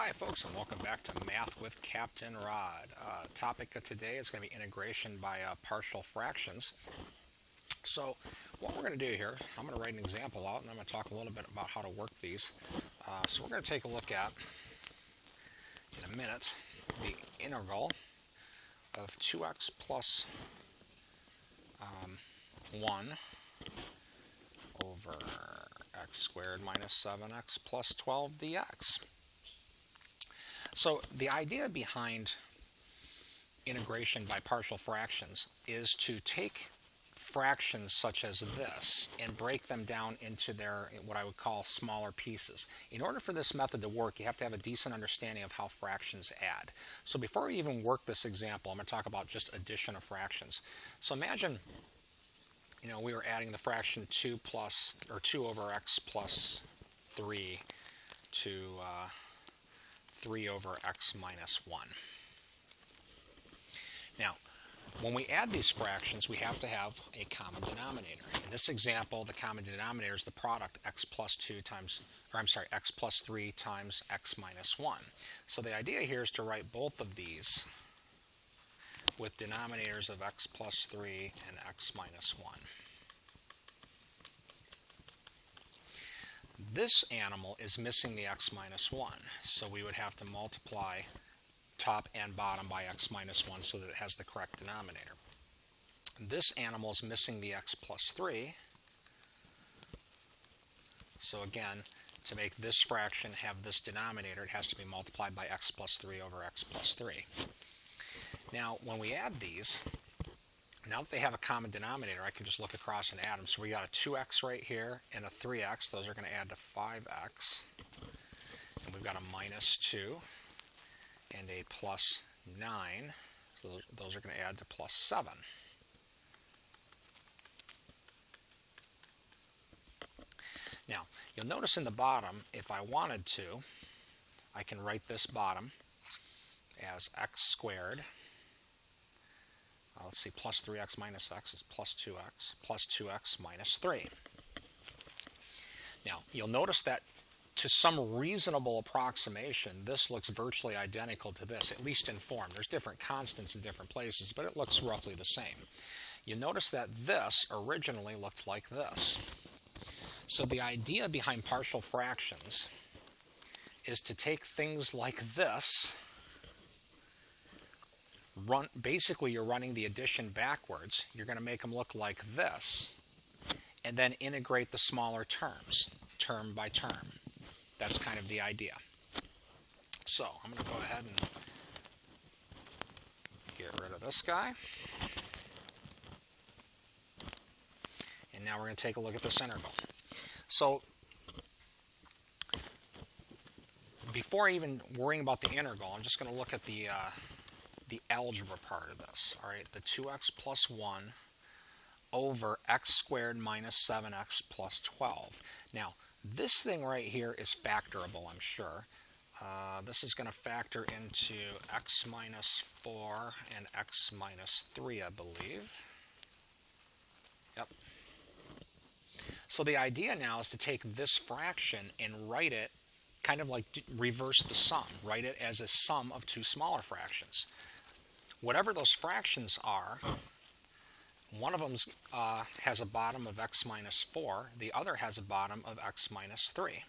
Hi folks, and welcome back to Math with Captain Rod. Topic of today is going to be integration by partial fractions. So what we're going to do here, I'm going to write an example out and I'm going to talk a little bit about how to work these. So we're going to take a look at, in a minute, the integral of 2x plus 1 over x squared minus 7x plus 12 dx. So the idea behind integration by partial fractions is to take fractions such as this and break them down into their what I would call smaller pieces. In order for this method to work, you have to have a decent understanding of how fractions add. So before we even work this example, I'm going to talk about just addition of fractions. So imagine, we were adding the fraction 2 over x plus 3 to 3 over x minus 1. Now, when we add these fractions, we have to have a common denominator. In this example, the common denominator is the product x plus 3 times x minus 1. So the idea here is to write both of these with denominators of x plus 3 and x minus 1. This animal is missing the x minus 1, so we would have to multiply top and bottom by x minus 1 so that it has the correct denominator. This animal is missing the x plus 3, so again, to make this fraction have this denominator, it has to be multiplied by x plus 3 over x plus 3. Now, when we add these, now that they have a common denominator, I can just look across and add them. So we got a 2x right here and a 3x. Those are going to add to 5x. And we've got a minus 2 and a plus 9. So those are going to add to plus 7. Now, you'll notice in the bottom, if I wanted to, I can write this bottom as x squared. Let's see, plus 3x minus x is plus 2x minus 3. Now, you'll notice that to some reasonable approximation, this looks virtually identical to this, at least in form. There's different constants in different places, but it looks roughly the same. You notice that this originally looked like this. So the idea behind partial fractions is to take things like this. Basically, you're running the addition backwards. You're going to make them look like this, and then integrate the smaller terms, term by term. That's kind of the idea. So I'm going to go ahead and get rid of this guy. And now we're going to take a look at this integral. So before even worrying about the integral, I'm just going to look at the algebra part of this. All right, the 2x plus 1 over x squared minus 7x plus 12. Now, this thing right here is factorable, I'm sure. This is going to factor into x minus 4 and x minus 3, I believe. Yep. So the idea now is to take this fraction and write it kind of like reverse the sum. Write it as a sum of two smaller fractions. Whatever those fractions are, one of them has a bottom of x minus 4, the other has a bottom of x minus 3.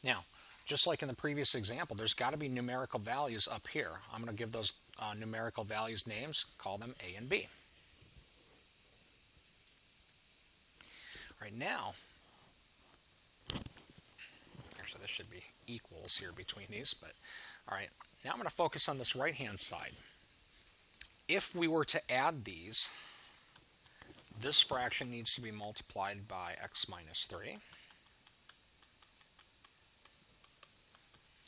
Now, just like in the previous example, there's got to be numerical values up here. I'm going to give those numerical values names, call them a and b. Right now, actually this should be equals here between these, but all right. Now I'm going to focus on this right-hand side. If we were to add these, this fraction needs to be multiplied by x minus 3.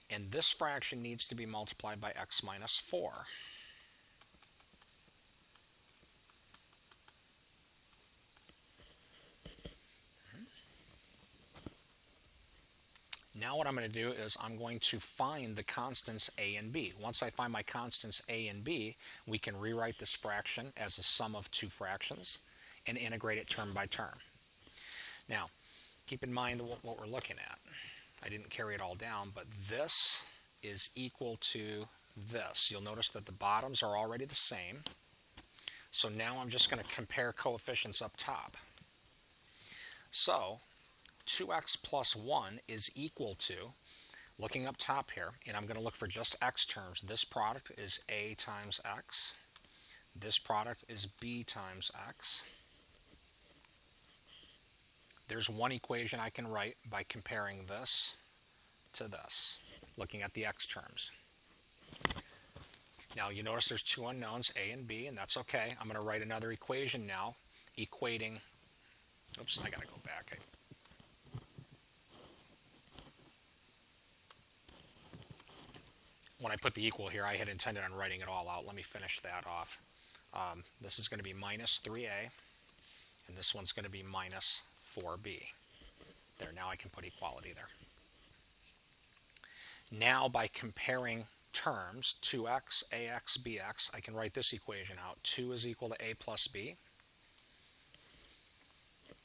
And this fraction needs to be multiplied by x minus 4. Now what I'm going to do is I'm going to find the constants a and b. Once I find my constants a and b, we can rewrite this fraction as a sum of two fractions and integrate it term by term. Now, keep in mind what we're looking at. I didn't carry it all down, but this is equal to this. You'll notice that the bottoms are already the same. So now I'm just going to compare coefficients up top. So 2x plus 1 is equal to, looking up top here, and I'm going to look for just x terms. This product is a times x. This product is b times x. There's one equation I can write by comparing this to this, looking at the x terms. Now you notice there's two unknowns, a and b, and that's okay. I'm going to write another equation now, equating, oops, I got to go back. When I put the equal here, I had intended on writing it all out. Let me finish that off. This is going to be minus 3a, and this one's going to be minus 4b. There, now I can put equality there. Now by comparing terms, 2x, ax, bx, I can write this equation out. 2 is equal to a plus b.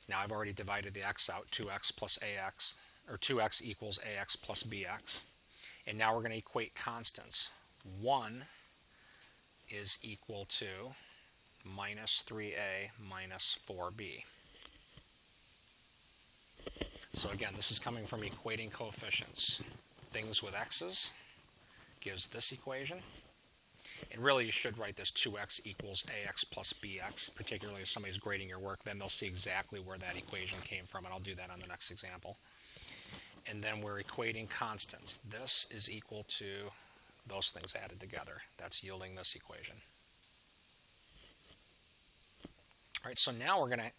Now I've already divided the x out, 2x plus ax, or 2x equals ax plus bx. And now we're going to equate constants. 1 is equal to minus 3a minus 4b. So again, this is coming from equating coefficients. Things with x's gives this equation. And really you should write this 2x equals ax plus bx, particularly if somebody's grading your work, then they'll see exactly where that equation came from, and I'll do that on the next example. And then we're equating constants. This is equal to those things added together. That's yielding this equation. All right, so now we're going to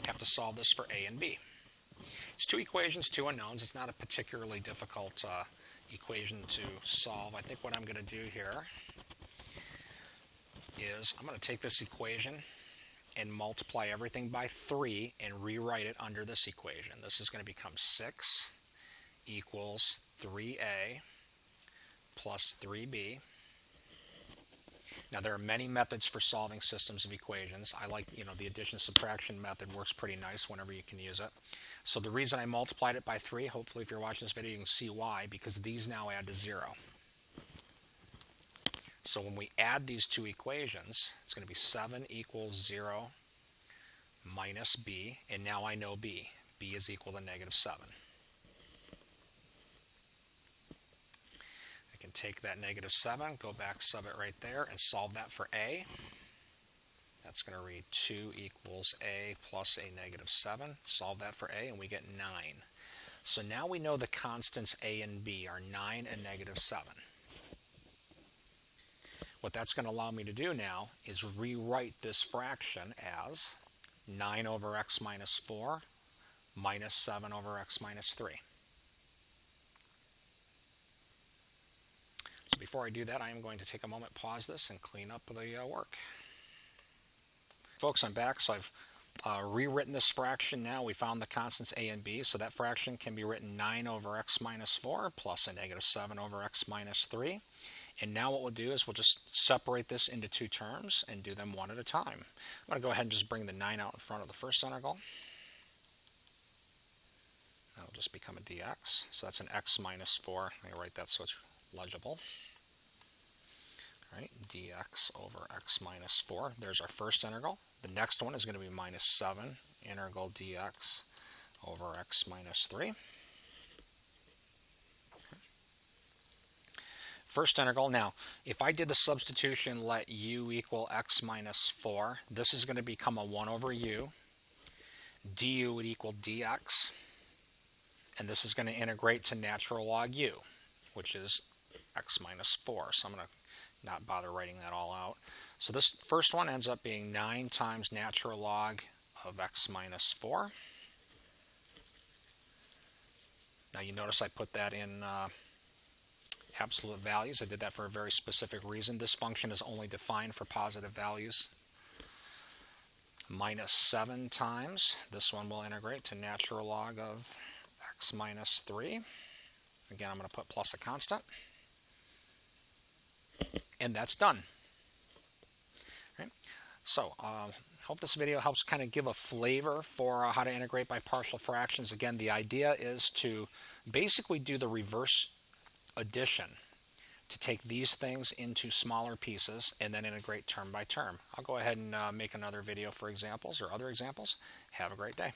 have to solve this for a and b. It's two equations, two unknowns. It's not a particularly difficult equation to solve. I think what I'm going to do here is I'm going to take this equation and multiply everything by 3 and rewrite it under this equation. This is going to become 6 equals 3a plus 3b. Now there are many methods for solving systems of equations. I like, the addition-subtraction method works pretty nice whenever you can use it. So the reason I multiplied it by 3, hopefully if you're watching this video you can see why, because these now add to 0. So when we add these two equations, it's going to be 7 equals 0 minus b, and now I know b. b is equal to negative 7. I can take that negative 7, go back, sub it right there, and solve that for a. That's going to read 2 equals a plus a negative 7. Solve that for a, and we get 9. So now we know the constants a and b are 9 and negative 7. What that's going to allow me to do now is rewrite this fraction as 9 over x minus 4 minus 7 over x minus 3. So before I do that, I am going to take a moment, pause this, and clean up the work. Folks, I'm back. So I've rewritten this fraction now. We found the constants a and b, so that fraction can be written 9 over x minus 4 plus a negative 7 over x minus 3. And now what we'll do is we'll just separate this into two terms and do them one at a time. I'm going to go ahead and just bring the 9 out in front of the first integral. That'll just become a dx. So that's an x minus 4. Let me write that so it's legible. All right, dx over x minus 4. There's our first integral. The next one is going to be minus 7 integral dx over x minus 3. First integral. Now, if I did the substitution, let u equal x minus 4, this is going to become a 1 over u. Du would equal dx. And this is going to integrate to natural log u, which is x minus 4. So I'm going to not bother writing that all out. So this first one ends up being 9 times natural log of x minus 4. Now you notice I put that in absolute values. I did that for a very specific reason. This function is only defined for positive values. Minus 7 times, this one will integrate to natural log of x minus 3. Again, I'm going to put plus a constant. And that's done. Right? So Hope this video helps kind of give a flavor for how to integrate by partial fractions. Again, the idea is to basically do the reverse addition, to take these things into smaller pieces and then integrate term by term. I'll go ahead and make another video for examples or other examples. Have a great day.